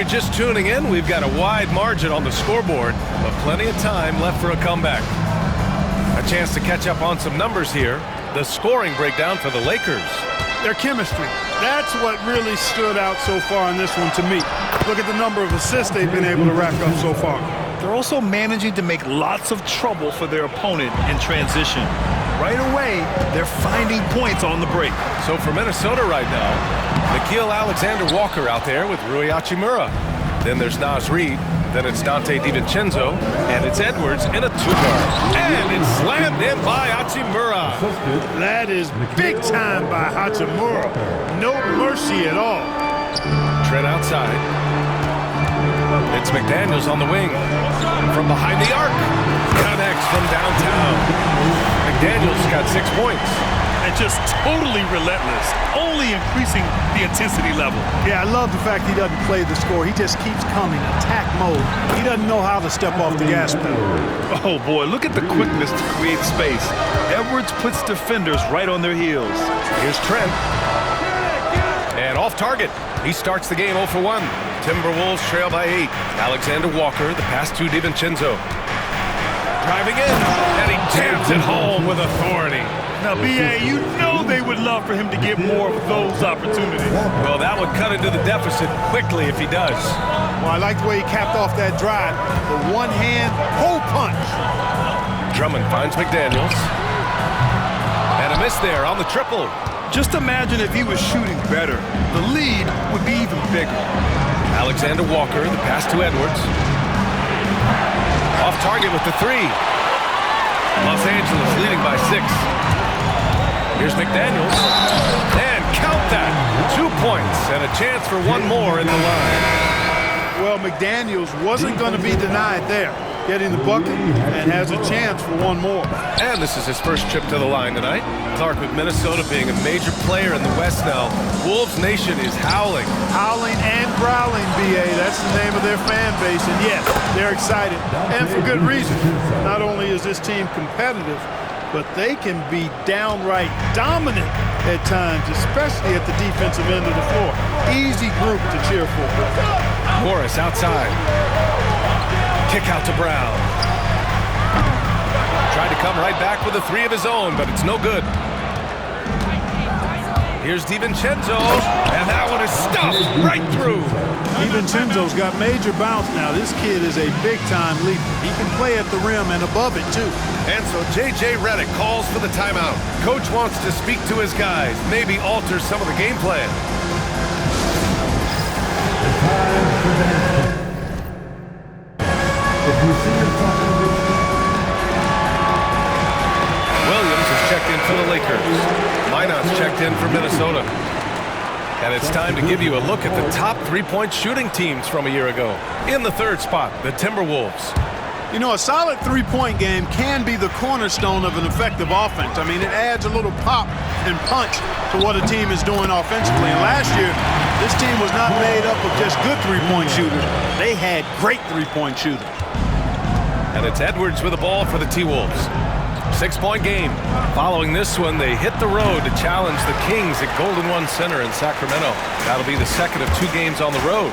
you're just tuning in, we've got a wide margin on the scoreboard, but plenty of time left for a comeback. A chance to catch up on some numbers here. The scoring breakdown for the Lakers. Their chemistry. That's what really stood out so far in this one to me. Look at the number of assists they've been able to rack up so far. They're also managing to make lots of trouble for their opponent in transition. Right away, they're finding points on the break. So for Minnesota right now, Nickeil Alexander-Walker out there with Rui Hachimura. Then there's Naz Reid. Then it's Donte DiVincenzo. And it's Edwards in a two-guard. And it's slammed in by Hachimura. That is big time by Hachimura. No mercy at all. Trent outside. It's McDaniels on the wing. From behind the arc. Connects from downtown. McDaniels got 6 points. And just totally relentless, only increasing the intensity level. Yeah, I love the fact he doesn't play the score. He just keeps coming, attack mode. He doesn't know how to step off the gas pedal. Oh boy, look at the quickness to create space. Edwards puts defenders right on their heels. Here's Trent. And off target. He starts the game 0 for 1. Timberwolves trail by 8. Alexander Walker, the pass to DiVincenzo. Driving in, and he jams it home with authority. Now, B.A., you know they would love for him to get more of those opportunities. Well, that would cut into the deficit quickly if he does. Well, I like the way he capped off that drive. The one-hand hole punch. Drummond finds McDaniels. And a miss there on the triple. Just imagine if he was shooting better. The lead would be even bigger. Alexander Walker, the pass to Edwards. Off target with the three. Los Angeles leading by 6. Here's McDaniels. And count that. 2 points and a chance for one more in the line. Well, McDaniels wasn't going to be denied there. Getting the bucket and has a chance for one more. And this is his first trip to the line tonight. Clark, with Minnesota being a major player in the West now, Wolves Nation is howling. Howling and growling, B.A. That's the name of their fan base. And yes, they're excited. And for good reason. Not only is this team competitive, but they can be downright dominant at times, especially at the defensive end of the floor. Easy group to cheer for. Morris outside. Kick out to Brown. Tried to come right back with a 3 of his own, but it's no good. Here's DiVincenzo, and that one is stuffed right through. DiVincenzo's got major bounce now. This kid is a big-time leaper. He can play at the rim and above it, too. And so J.J. Redick calls for the timeout. Coach wants to speak to his guys, maybe alter some of the game plan. Williams is checked in for the Lakers. Minot's checked in for Minnesota. And it's time to give you a look at the top three-point shooting teams from a year ago. In the third spot, the Timberwolves. You know, a solid three-point game can be the cornerstone of an effective offense. I mean, it adds a little pop and punch to what a team is doing offensively. And last year, this team was not made up of just good three-point shooters. They had great three-point shooters. And it's Edwards with the ball for the T-Wolves. 6-point game. Following this one, they hit the road to challenge the Kings at Golden One Center in Sacramento. That'll be the second of 2 games on the road.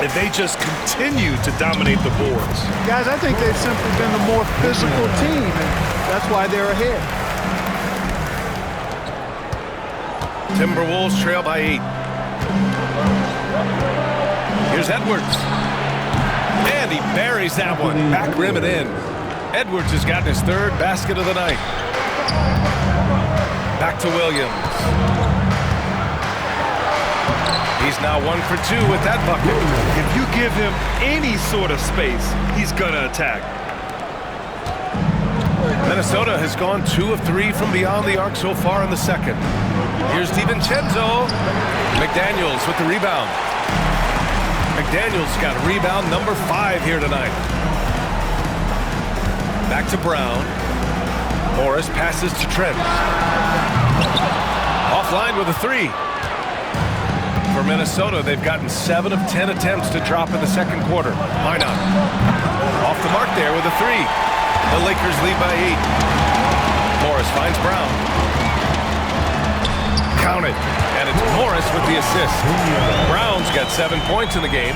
And they just continue to dominate the boards. Guys, I think they've simply been the more physical team, and that's why they're ahead. Timberwolves trail by 8. Here's Edwards. And he buries that one. Back rim and in. Edwards has gotten his 3rd basket of the night. Back to Williams. He's now 1 for 2 with that bucket. If you give him any sort of space, he's gonna attack. Minnesota has gone 2 of 3 from beyond the arc so far in the second. Here's DiVincenzo. McDaniels with the rebound. McDaniels got rebound number 5 here tonight. Back to Brown. Morris passes to Trent. Offline with a 3. For Minnesota, they've gotten 7 of 10 attempts to drop in the second quarter. Minot off the mark there with a 3. The Lakers lead by 8. Morris finds Brown. Count it. And it's Morris with the assist. Brown's got 7 points in the game.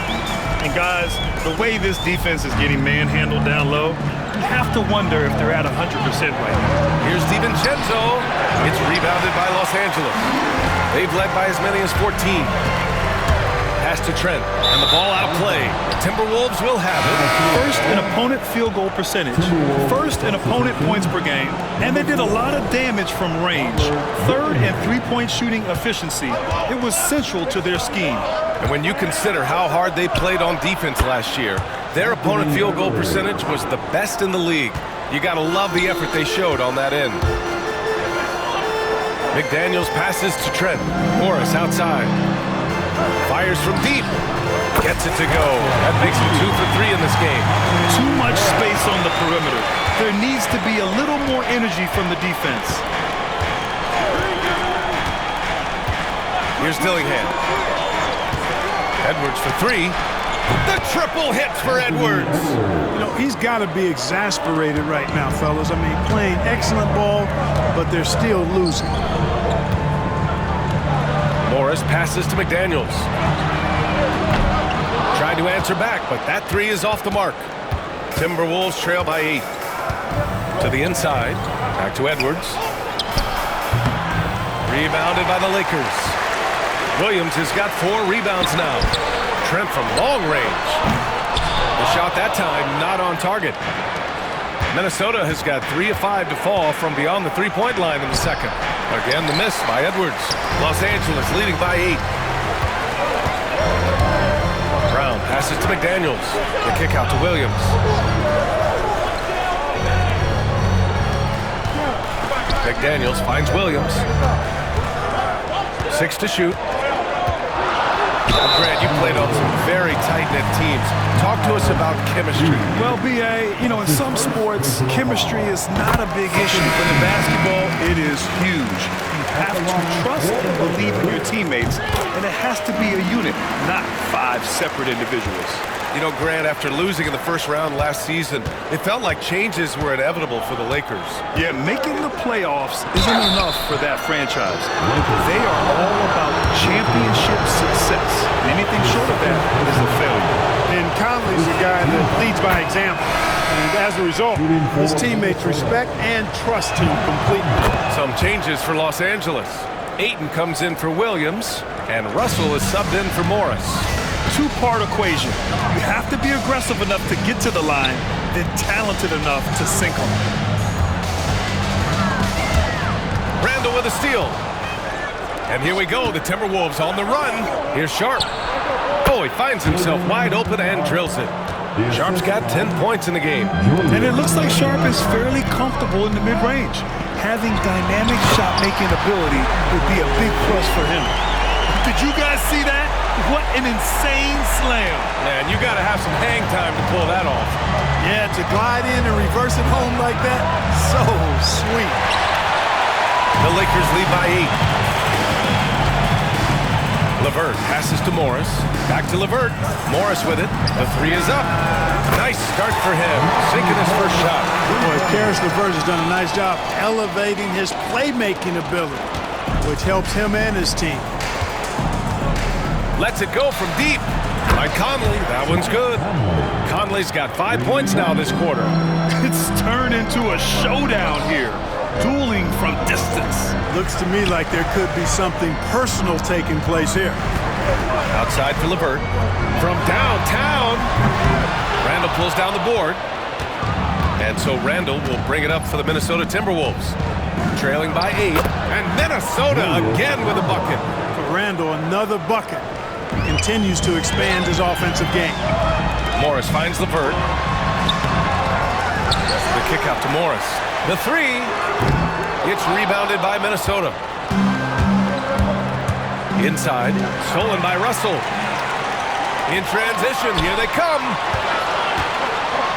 And guys, the way this defense is getting manhandled down low, you have to wonder if they're at 100% right now. Here's DiVincenzo. It's rebounded by Los Angeles. They've led by as many as 14. Pass to Trent, and the ball out of play. The Timberwolves will have it. First in opponent field goal percentage, first in opponent points per game, and they did a lot of damage from range. Third in three-point shooting efficiency. It was central to their scheme. And when you consider how hard they played on defense last year, their opponent field goal percentage was the best in the league. You got to love the effort they showed on that end. McDaniels passes to Trent. Morris outside. Fires from deep. Gets it to go. That makes him 2 for 3 in this game. Too much space on the perimeter. There needs to be a little more energy from the defense. Here's Dillingham. Edwards for 3. The triple hits for Edwards. You know, he's got to be exasperated right now, fellas. I mean, playing excellent ball, but they're still losing. Morris passes to McDaniels. Tried to answer back, but that 3 is off the mark. Timberwolves trail by 8. To the inside. Back to Edwards. Rebounded by the Lakers. Williams has got 4 rebounds now. Trent from long range. The shot that time not on target. Minnesota has got 3 of 5 to fall from beyond the three-point line in the second. Again, the miss by Edwards. Los Angeles leading by 8. Brown passes to McDaniels. The kick out to Williams. McDaniels finds Williams. 6 to shoot. Grant, you played on some very tight-knit teams. Talk to us about chemistry. Well, B.A., you know, in some sports, chemistry is not a big issue. But in basketball, it is huge. You have to trust and believe in your teammates, and it has to be a unit, not 5 separate individuals. You know, Grant, after losing in the first round last season, it felt like changes were inevitable for the Lakers. Yeah, making the playoffs isn't enough for that franchise. They are all about championship success. Anything short of that is a failure. And Conley's a guy that leads by example. And as a result, his teammates respect and trust him completely. Some changes for Los Angeles. Ayton comes in for Williams, and Russell is subbed in for Morris. 2-part equation. You have to be aggressive enough to get to the line, then talented enough to sink them. Randall with a steal. And here we go, the Timberwolves on the run. Here's Sharp. Oh, he finds himself wide open and drills it. Sharp's got 10 points in the game. And it looks like Sharp is fairly comfortable in the mid-range. Having dynamic shot-making ability would be a big plus for him. Did you guys see that? What an insane slam. Man, you got to have some hang time to pull that off. Yeah, to glide in and reverse it home like that, so sweet. The Lakers lead by 8. LeVert passes to Morris. Back to LeVert. Morris with it. The 3 is up. Nice start for him. Sinking his first shot. Boy, Karis LeVert has done a nice job elevating his playmaking ability, which helps him and his team. Lets it go from deep by Conley. That one's good. Conley's got 5 points now this quarter. It's turned into a showdown here. Dueling from distance. Looks to me like there could be something personal taking place here. Outside for LeVert. From downtown. Randall pulls down the board. And so Randall will bring it up for the Minnesota Timberwolves. Trailing by 8. And Minnesota again with a bucket. For Randall, another bucket. Continues to expand his offensive game. Morris finds LeVert. The kick out to Morris. The 3. It's rebounded by Minnesota. Inside. Stolen by Russell. In transition. Here they come.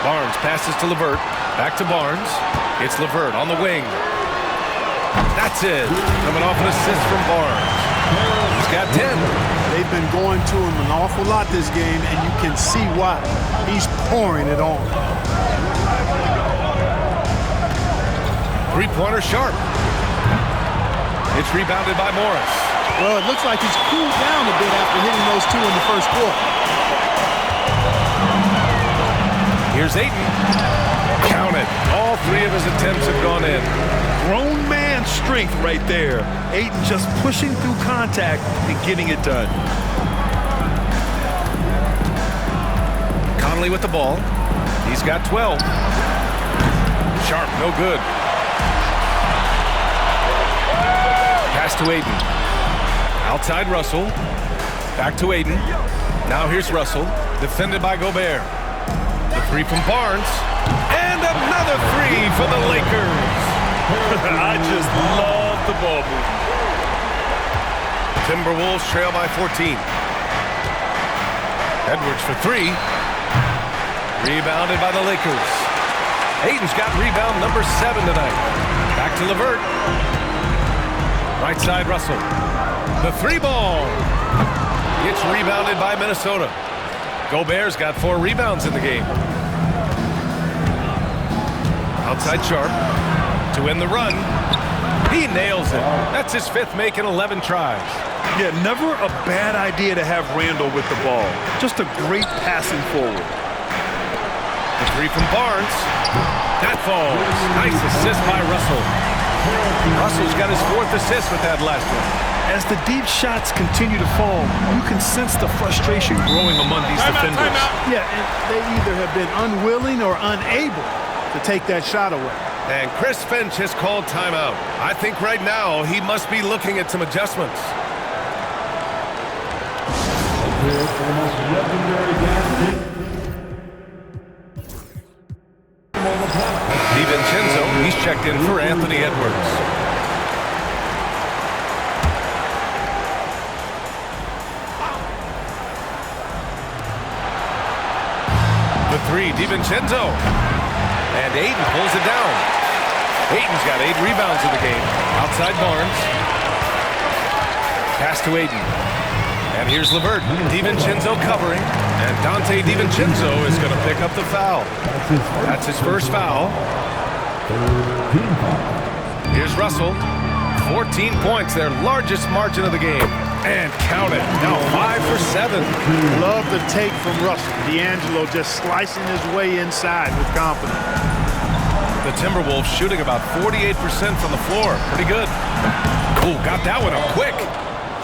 Barnes passes to LeVert. Back to Barnes. It's LeVert on the wing. That's it. Coming off an assist from Barnes. He's got 10. They've been going to him an awful lot this game, and you can see why. He's pouring it on. Three-pointer Sharp. It's rebounded by Morris. Well, it looks like he's cooled down a bit after hitting those 2 in the first quarter. Here's Ayton. Count it. All three of his attempts have gone in. Grown man strength right there. Ayton just pushing through contact and getting it done. Conley with the ball. He's got 12. Sharp, no good. Pass to Ayton. Outside Russell. Back to Ayton. Now here's Russell. Defended by Gobert. The three from Barnes. And another three for the Lakers. I just love the ball movement. Timberwolves trail by 14. Edwards for three. Rebounded by the Lakers. Ayton's got rebound number 7 tonight. Back to LeVert. Right side Russell. The three ball. It's rebounded by Minnesota. Gobert's got 4 rebounds in the game. Outside Sharp to win the run. He nails it. That's his 5th make in 11 tries. Yeah, never a bad idea to have Randall with the ball. Just a great passing forward. The three from Barnes. That falls. Nice assist by Russell. Russell's got his 4th assist with that last one. As the deep shots continue to fall, you can sense the frustration growing among these defenders. Yeah, and they either have been unwilling or unable to take that shot away. And Chris Finch has called timeout. I think right now he must be looking at some adjustments. DiVincenzo, he's checked in for Anthony Edwards. The three, DiVincenzo. And Ayton pulls it down. Ayton's got 8 rebounds in the game. Outside Barnes. Pass to Ayton. And here's LeVert. DiVincenzo covering. And Dante DiVincenzo is going to pick up the foul. That's his first foul. Here's Russell. 14 points, their largest margin of the game. And count it. Now 5 for 7. Love the take from Russell. D'Angelo just slicing his way inside with confidence. The Timberwolves shooting about 48% from the floor. Pretty good. Ooh, got that one up quick.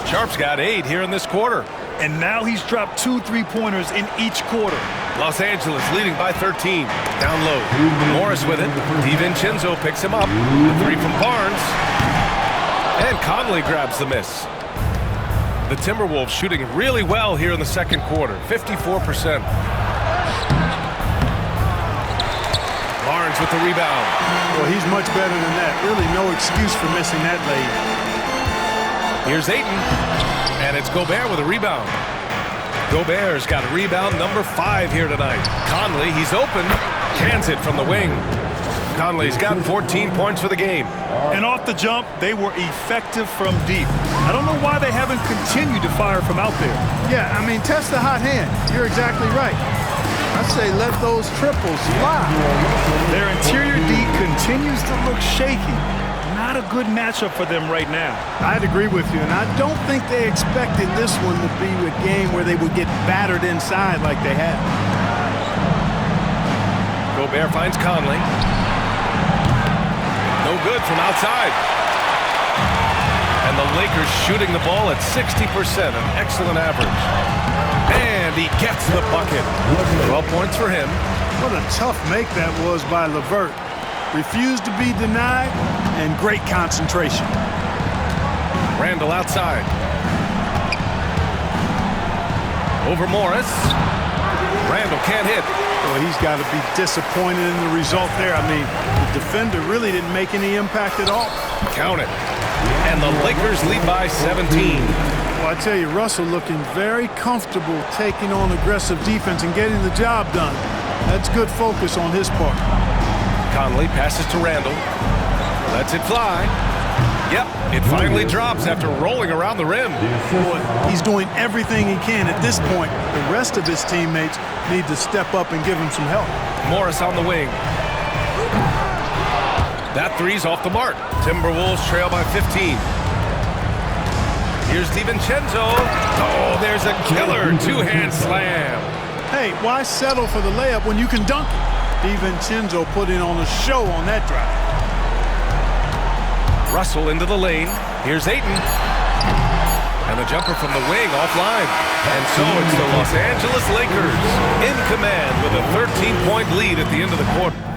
Sharp's got 8 here in this quarter. And now he's dropped 2 3-pointers in each quarter. Los Angeles leading by 13. Down low. Morris with it. DiVincenzo picks him up. The three from Barnes. And Conley grabs the miss. The Timberwolves shooting really well here in the second quarter. 54%. Barnes with the rebound. Well, he's much better than that. Really no excuse for missing that lane. Here's Ayton. And it's Gobert with a rebound. Gobert's got rebound number 5 here tonight. Conley, he's open. Cans it from the wing. Conley's got 14 points for the game. And off the jump, they were effective from deep. I don't know why they haven't continued to fire from out there. Yeah, I mean, test the hot hand. You're exactly right. I say let those triples fly. Their interior D continues to look shaky. Not a good matchup for them right now. I'd agree with you, and I don't think they expected this one to be a game where they would get battered inside like they had. Gobert finds Conley. No good from outside. And the Lakers shooting the ball at 60%, an excellent average. And he gets the bucket. 12 points for him. What a tough make that was by LeVert. Refused to be denied, and great concentration. Randall outside. Over Morris. Randall can't hit. Well, he's got to be disappointed in the result there. I mean, the defender really didn't make any impact at all. Count it. And the Lakers lead by 17. Well, I tell you, Russell looking very comfortable taking on aggressive defense and getting the job done. That's good focus on his part. Conley passes to Randall. Lets it fly. Yep, it finally drops after rolling around the rim. Boy, he's doing everything he can at this point. The rest of his teammates need to step up and give him some help. Morris on the wing. That three's off the mark. Timberwolves trail by 15. Here's DiVincenzo. Oh, there's a killer two-hand slam. Hey, why settle for the layup when you can dunk it? DiVincenzo putting on a show on that drive. Russell into the lane. Here's Ayton. And the jumper from the wing offline. And so it's the Los Angeles Lakers in command with a 13-point lead at the end of the quarter.